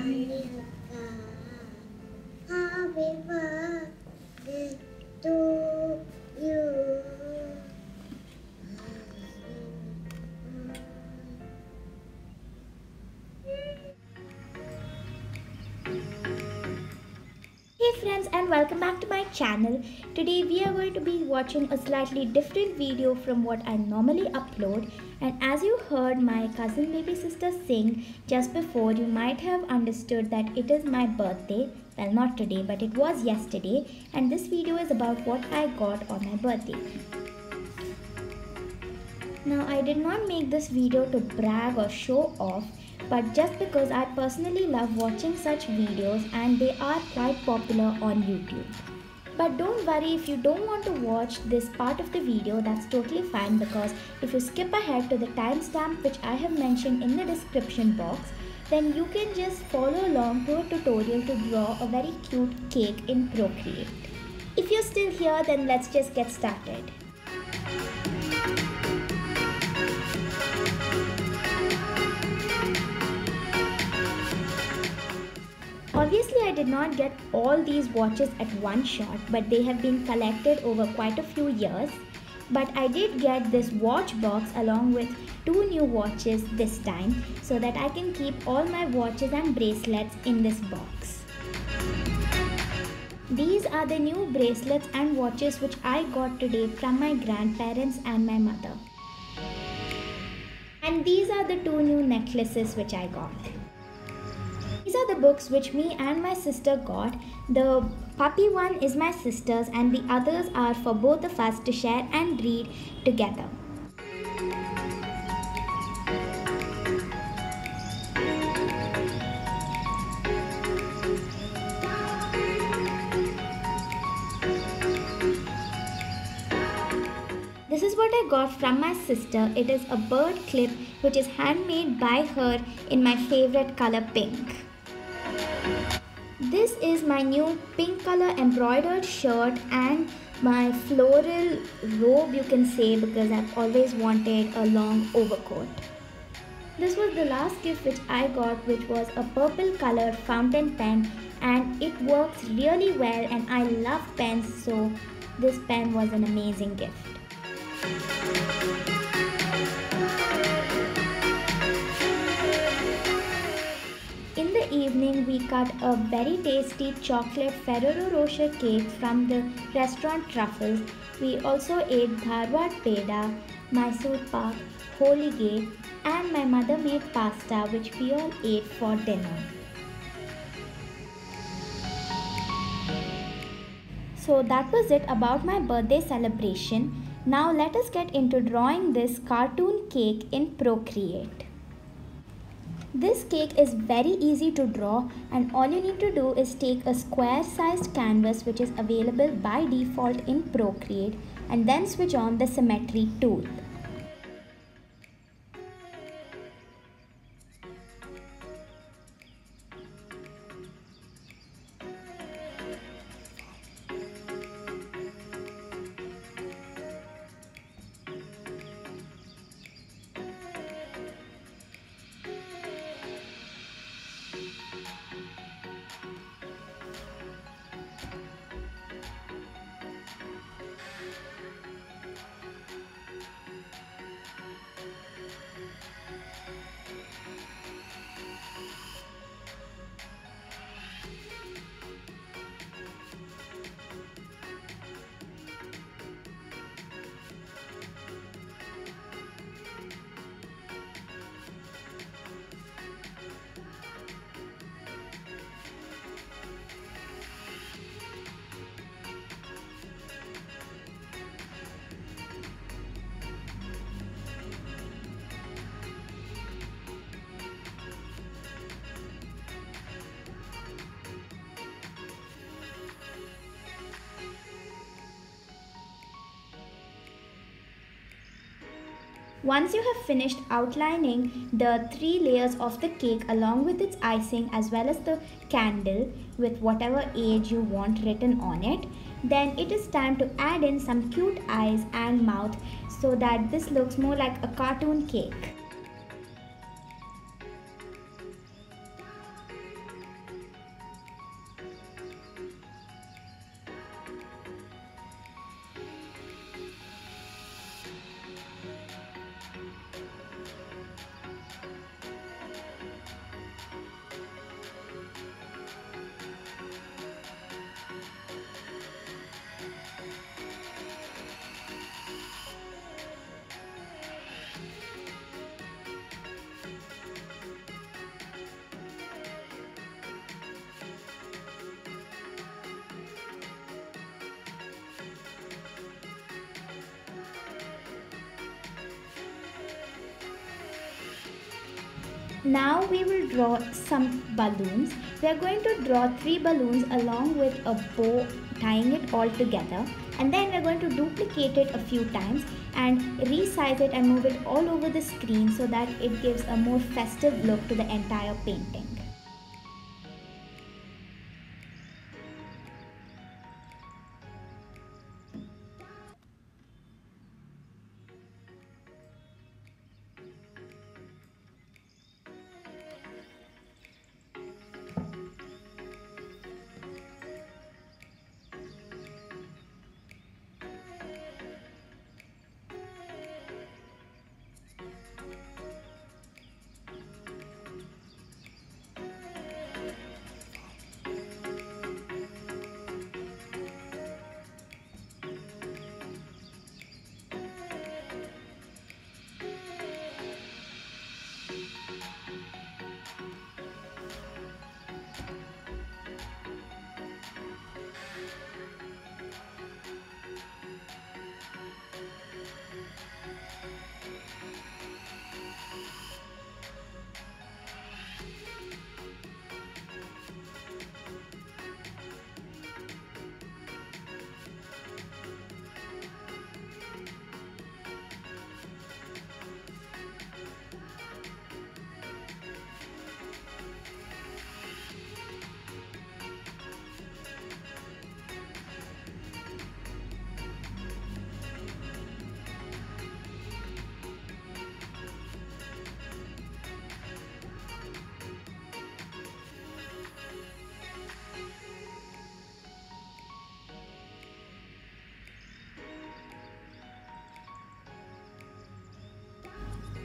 Happy birthday to you. Hey friends, and welcome back to my channel. Today we are going to be watching a slightly different video from what I normally upload, and as you heard my cousin baby sister sing just before, you might have understood that it is my birthday. Well, not today, but it was yesterday, and this video is about what I got on my birthday. Now, I did not make this video to brag or show off, but just because I personally love watching such videos and they are quite popular on YouTube. But don't worry, if you don't want to watch this part of the video, that's totally fine, because if you skip ahead to the timestamp which I have mentioned in the description box, then you can just follow along to a tutorial to draw a very cute cake in Procreate. If you're still here, then let's just get started. Obviously, I did not get all these watches at one shot, but they have been collected over quite a few years. But I did get this watch box along with 2 new watches this time, so that I can keep all my watches and bracelets in this box. These are the new bracelets and watches which I got today from my grandparents and my mother. And these are the 2 new necklaces which I got. These are the books which me and my sister got. The puppy one is my sister's and the others are for both of us to share and read together. This is what I got from my sister. It is a bird clip which is handmade by her in my favorite color, pink. This is my new pink color embroidered shirt and my floral robe, you can say, because I've always wanted a long overcoat. This was the last gift which I got, which was a purple color fountain pen, and it works really well and I love pens, so this pen was an amazing gift. In the evening, we cut a very tasty chocolate Ferrero Rocher cake from the restaurant Truffles. We also ate Dharwad Peda, Mysore Pak, Holy Gate, and my mother made pasta which we all ate for dinner. So that was it about my birthday celebration. Now let us get into drawing this cartoon cake in Procreate. This cake is very easy to draw, and all you need to do is take a square sized canvas which is available by default in Procreate and then switch on the symmetry tool. Once you have finished outlining the 3 layers of the cake along with its icing as well as the candle with whatever age you want written on it, then it is time to add in some cute eyes and mouth so that this looks more like a cartoon cake. Now we will draw some balloons. We are going to draw 3 balloons along with a bow, tying it all together, and then we are going to duplicate it a few times and resize it and move it all over the screen so that it gives a more festive look to the entire painting.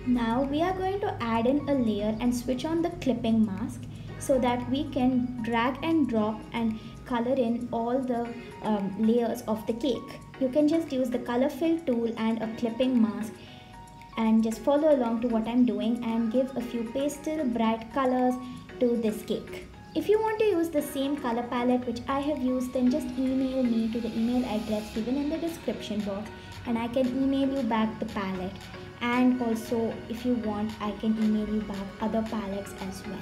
Now we are going to add in a layer and switch on the clipping mask so that we can drag and drop and color in all the layers of the cake. You can just use the color fill tool and a clipping mask and just follow along to what I'm doing and give a few pastel bright colors to this cake. If you want to use the same color palette which I have used, then just email me to the email address given in the description box and I can email you back the palette. And also, if you want, I can email you back other palettes as well.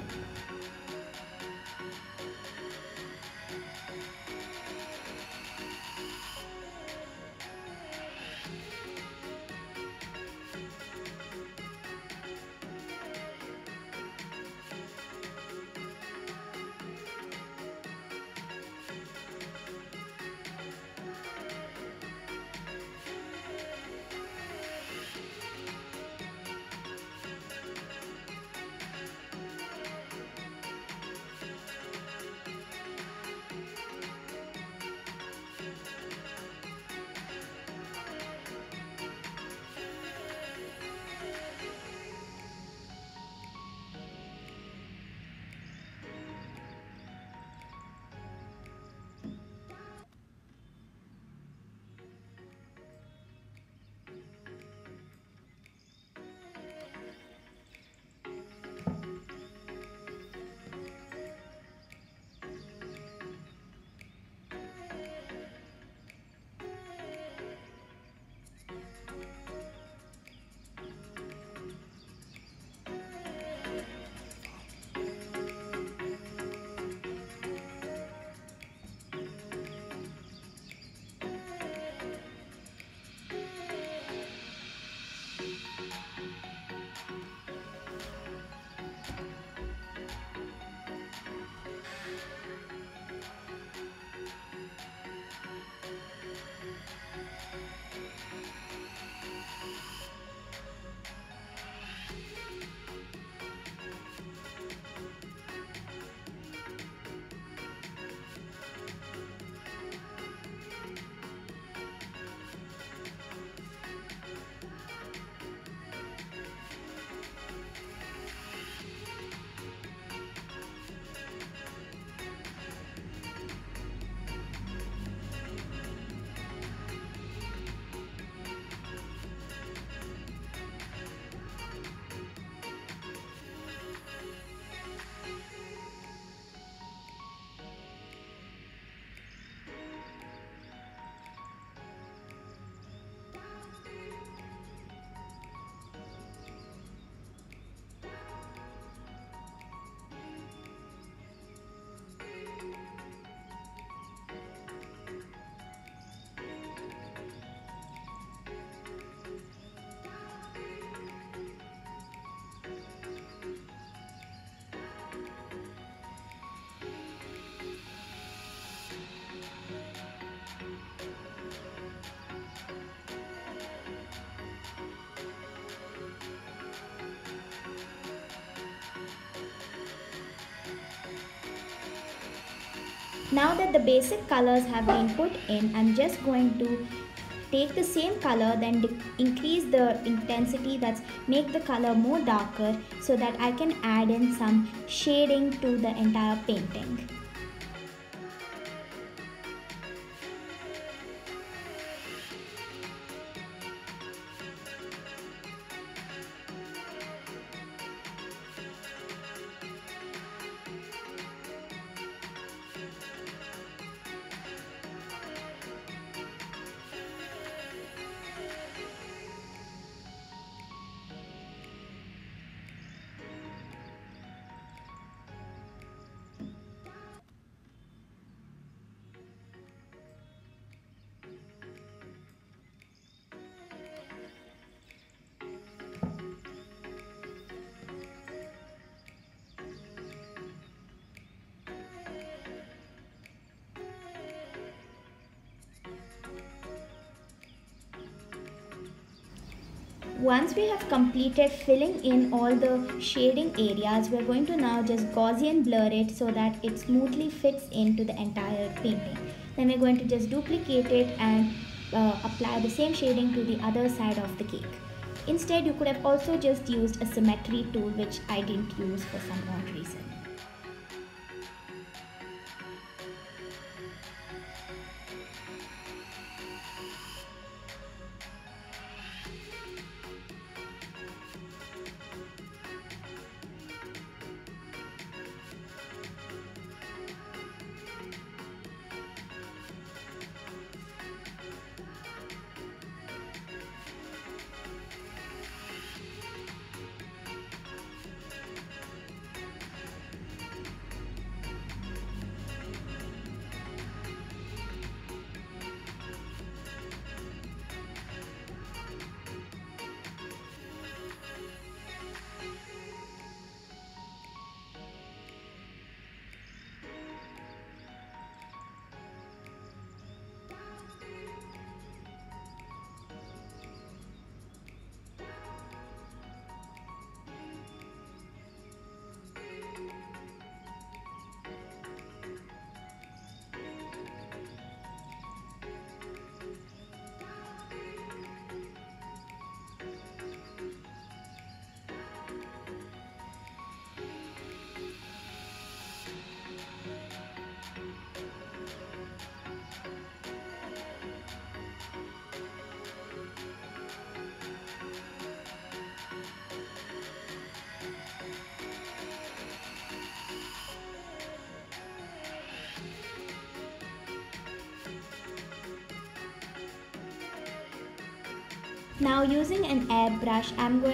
Now that the basic colors have been put in, I'm just going to take the same color, then increase the intensity, that's make the color more darker so that I can add in some shading to the entire painting. Once we have completed filling in all the shading areas, we're going to now just Gaussian blur it so that it smoothly fits into the entire painting. Then we're going to just duplicate it and apply the same shading to the other side of the cake. Instead, you could have also just used a symmetry tool, which I didn't use for some odd reason. Now using an airbrush,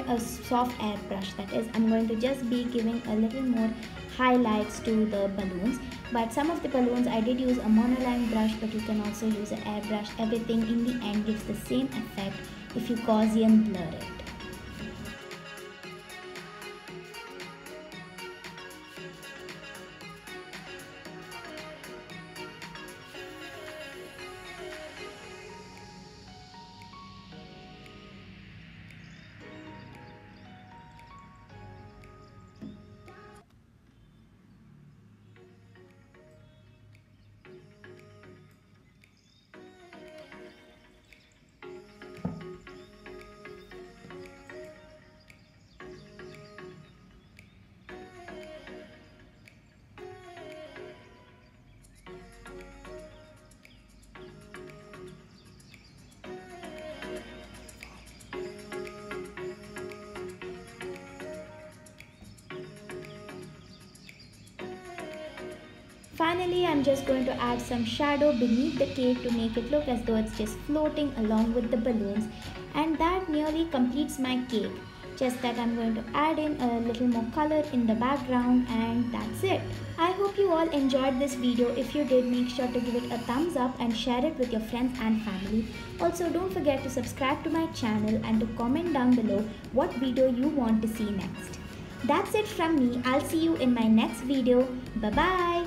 a soft airbrush that is, I'm going to just be giving a little more highlights to the balloons. But some of the balloons I did use a monoline brush, but you can also use an airbrush. Everything in the end gives the same effect if you Gaussian blur it. Finally, I'm just going to add some shadow beneath the cake to make it look as though it's just floating along with the balloons, and that nearly completes my cake. Just that I'm going to add in a little more color in the background, and that's it. I hope you all enjoyed this video. If you did, make sure to give it a thumbs up and share it with your friends and family. Also, don't forget to subscribe to my channel and to comment down below what video you want to see next. That's it from me. I'll see you in my next video. Bye bye.